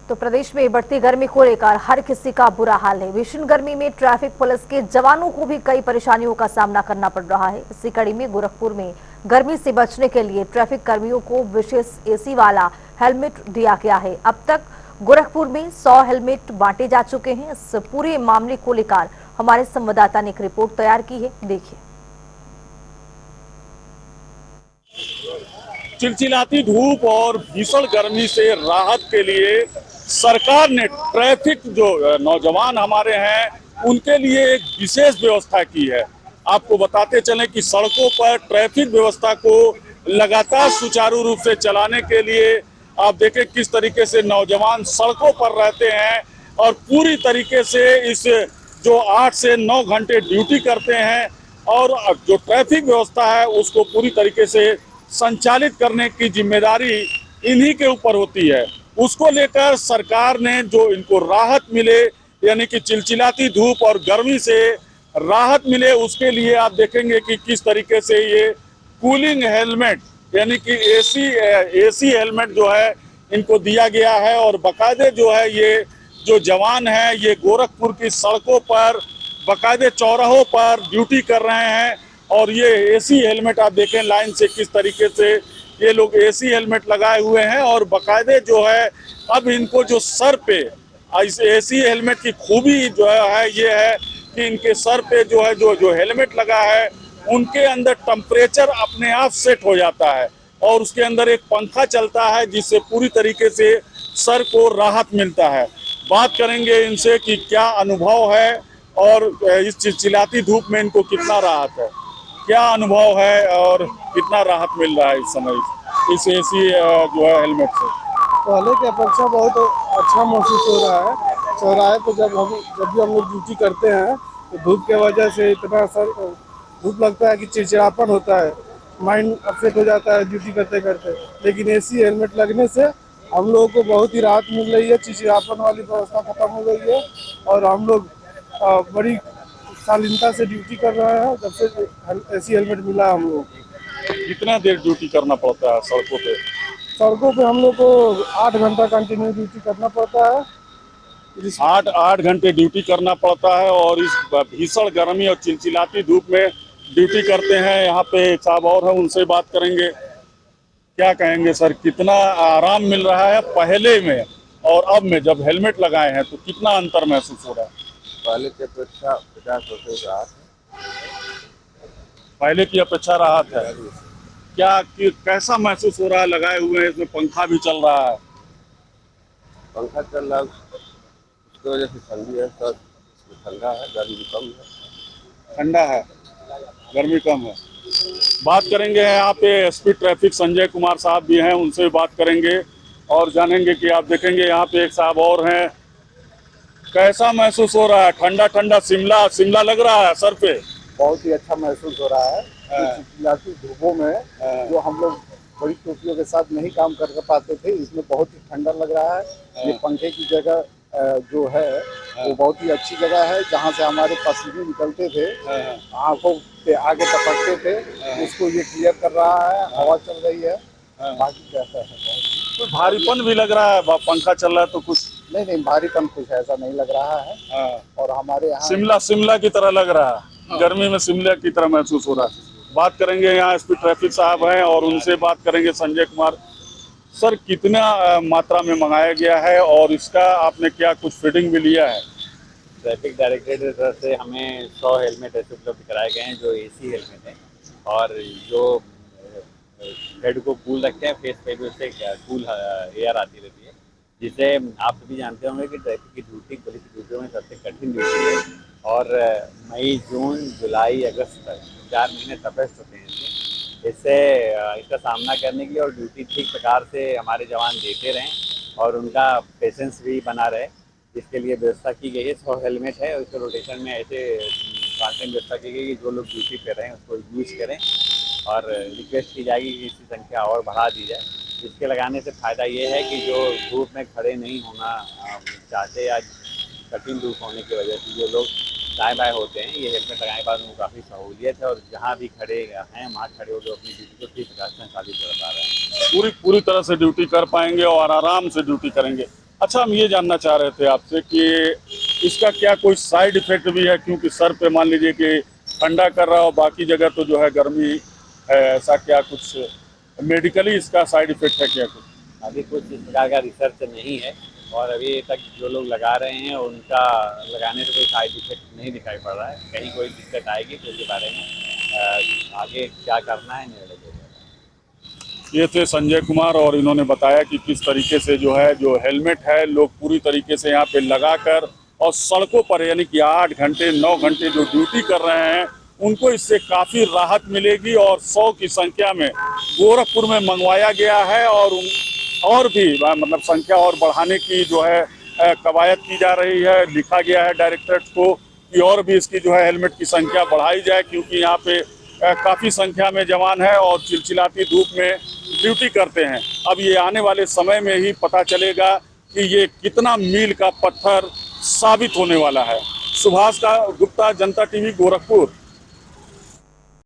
तो प्रदेश में बढ़ती गर्मी को लेकर हर किसी का बुरा हाल है। भीषण गर्मी में ट्रैफिक पुलिस के जवानों को भी कई परेशानियों का सामना करना पड़ रहा है। इसी कड़ी में गोरखपुर में गर्मी से बचने के लिए ट्रैफिक कर्मियों को विशेष एसी वाला हेलमेट दिया गया है। अब तक गोरखपुर में 100 हेलमेट बांटे जा चुके हैं। इस पूरे मामले को लेकर हमारे संवाददाता ने एक रिपोर्ट तैयार की है, देखिए। चिलचिलाती धूप और भीषण गर्मी से राहत के लिए सरकार ने ट्रैफिक जो नौजवान हमारे हैं उनके लिए एक विशेष व्यवस्था की है। आपको बताते चलें कि सड़कों पर ट्रैफिक व्यवस्था को लगातार सुचारू रूप से चलाने के लिए आप देखें किस तरीके से नौजवान सड़कों पर रहते हैं और पूरी तरीके से इस जो 8 से 9 घंटे ड्यूटी करते हैं और जो ट्रैफिक व्यवस्था है उसको पूरी तरीके से संचालित करने की जिम्मेदारी इन्हीं के ऊपर होती है। उसको लेकर सरकार ने जो इनको राहत मिले, यानी कि चिलचिलाती धूप और गर्मी से राहत मिले, उसके लिए आप देखेंगे कि किस तरीके से ये कूलिंग हेलमेट यानी कि एसी हेलमेट जो है इनको दिया गया है। और बाकायदे जो है ये जो जवान हैं ये गोरखपुर की सड़कों पर बाकायदे चौराहों पर ड्यूटी कर रहे हैं। और ये एसी हेलमेट आप देखें लाइन से किस तरीके से ये लोग एसी हेलमेट लगाए हुए हैं। और बाकायदे जो है अब इनको जो सर पे इस एसी हेलमेट की खूबी जो है ये है कि इनके सर पे जो है जो हेलमेट लगा है उनके अंदर टेम्परेचर अपने आप सेट हो जाता है और उसके अंदर एक पंखा चलता है जिससे पूरी तरीके से सर को राहत मिलता है। बात करेंगे इनसे कि क्या अनुभव है और इस चिलचिलाती धूप में इनको कितना राहत है, क्या अनुभव है और कितना राहत मिल रहा है इस समय इस एसी जो है हेलमेट से। पहले की अपेक्षा बहुत अच्छा महसूस हो रहा है। चौराहे पे जब भी हम लोग ड्यूटी करते हैं तो धूप के वजह से इतना सर धूप लगता है कि चिड़चिड़ापन होता है, माइंड अपसेट हो जाता है ड्यूटी करते करते। लेकिन एसी हेलमेट लगने से हम लोगों को बहुत ही राहत मिल रही है, चिड़चिड़ापन वाली व्यवस्था खत्म हो गई है और हम लोग बड़ी शालीनता से ड्यूटी कर रहे हैं जब से एसी हेलमेट मिला हम लोग को। कितना देर ड्यूटी करना पड़ता है सड़कों पे? सड़कों पे हम लोग को 8 घंटा कंटिन्यू ड्यूटी करना पड़ता है। 8 घंटे ड्यूटी करना पड़ता है और इस भीषण गर्मी और चिलचिलाती धूप में ड्यूटी करते हैं। यहाँ पे एक साहब और हैं, उनसे बात करेंगे। क्या कहेंगे सर, कितना आराम मिल रहा है पहले में और अब में? जब हेलमेट लगाए हैं तो कितना अंतर महसूस हो रहा है? पहले की अपेक्षा 50% राहत है। पहले की अपेक्षा राहत है। कैसा महसूस हो रहा है? लगाए हुए हैं, इसमें पंखा भी चल रहा है। पंखा चल रहा है उसकी वजह से ठंडी है सर, ठंडा है, गर्मी कम है। ठंडा है, गर्मी कम है। बात करेंगे यहाँ पे एसपी ट्रैफिक संजय कुमार साहब भी हैं, उनसे भी बात करेंगे और जानेंगे कि आप देखेंगे यहाँ पे एक साहब और हैं। कैसा महसूस हो रहा है? ठंडा ठंडा शिमला शिमला लग रहा है सर पे। बहुत ही अच्छा महसूस हो रहा है। चिलचिलाती धूपों में जो हम लोग बड़ी टोपियों के साथ नहीं काम कर पाते थे, इसमें बहुत ही ठंडा लग रहा है। ये पंखे की जगह जो है वो बहुत ही अच्छी जगह है, जहाँ से हमारे पसीने निकलते थे, आंखों पे आगे टपकते थे, उसको ये क्लियर कर रहा है। हवा चल रही है, बाकी कैसा है? तो भारीपन भी लग रहा है, पंखा चल रहा है तो कुछ नहीं, भारीपन कुछ ऐसा नहीं लग रहा है। और हमारे यहाँ शिमला की तरह लग रहा है। गर्मी में शिमला की तरह महसूस हो रहा है। बात करेंगे यहाँ एसपी ट्रैफिक साहब हैं और उनसे बात करेंगे संजय कुमार। सर, कितना मात्रा में मंगाया गया है और इसका आपने क्या कुछ फिटिंग भी लिया है? ट्रैफिक डायरेक्टरेट की तरफ से हमें 100 हेलमेट ऐसे उपलब्ध कराए गए हैं जो एसी हेलमेट हैं और जो हेड को कूल रखते हैं, फेस पे भी उससे कूल एयर आती रहती है, जिसे आप सभी जानते होंगे कि ट्रैफिक की ड्यूटी पुलिस की ड्यूटियों में सबसे कठिन ड्यूटी है। और मई, जून, जुलाई, अगस्त तक 4 महीने तपस्या होते हैं इससे इसका सामना करने के लिए और ड्यूटी ठीक प्रकार से हमारे जवान देते रहें और उनका पेशेंस भी बना रहे, इसके लिए व्यवस्था की गई है। 100 हेलमेट है और इसके रोटेशन में ऐसे कांस्टेंट व्यवस्था की गई कि जो लोग ड्यूटी पे रहें उसको यूज़ करें और रिक्वेस्ट की जाएगी कि इसकी संख्या और बढ़ा दी जाए। इसके लगाने से फ़ायदा ये है कि जो धूप में खड़े नहीं होना चाहते या कठिन धूप होने की वजह से जो लोग दाएँ बाएँ होते हैं, ये हेलमेट लगाने के बाद उनको काफ़ी सहूलियत है और जहाँ भी खड़े हैं वहाँ खड़े होकर अपनी ड्यूटी को ठीक प्रकार से संचालित कर पा रहे हैं। पूरी तरह से ड्यूटी कर पाएंगे और आराम से ड्यूटी करेंगे। अच्छा, हम ये जानना चाह रहे थे आपसे कि इसका क्या कोई साइड इफेक्ट भी है, क्योंकि सर पे मान लीजिए कि ठंडा कर रहा हो, बाकी जगह तो जो है गर्मी है, ऐसा क्या कुछ मेडिकली इसका साइड इफेक्ट है क्या कुछ? अभी कुछ इस प्रकार का रिसर्च नहीं है और अभी तक जो लोग लगा रहे हैं उनका लगाने से कोई साइड इफेक्ट नहीं दिखाई पड़ रहा है। कहीं कोई दिक्कत आएगी तो इसके बारे में आगे क्या करना है निर्णय लिया जाएगा। ये थे संजय कुमार और इन्होंने बताया कि किस तरीके से जो है जो हेलमेट है लोग पूरी तरीके से यहाँ पे लगाकर और सड़कों पर यानी कि 8 घंटे 9 घंटे जो ड्यूटी कर रहे हैं उनको इससे काफ़ी राहत मिलेगी और 100 की संख्या में गोरखपुर में मंगवाया गया है और भी मतलब संख्या और बढ़ाने की जो है कवायद की जा रही है। लिखा गया है डायरेक्टरेट को कि और भी इसकी जो है हेलमेट की संख्या बढ़ाई जाए, क्योंकि यहाँ पे काफ़ी संख्या में जवान है और चिलचिलाती धूप में ड्यूटी करते हैं। अब ये आने वाले समय में ही पता चलेगा कि ये कितना मील का पत्थर साबित होने वाला है। सुभाष गुप्ता, जनता टीवी, गोरखपुर।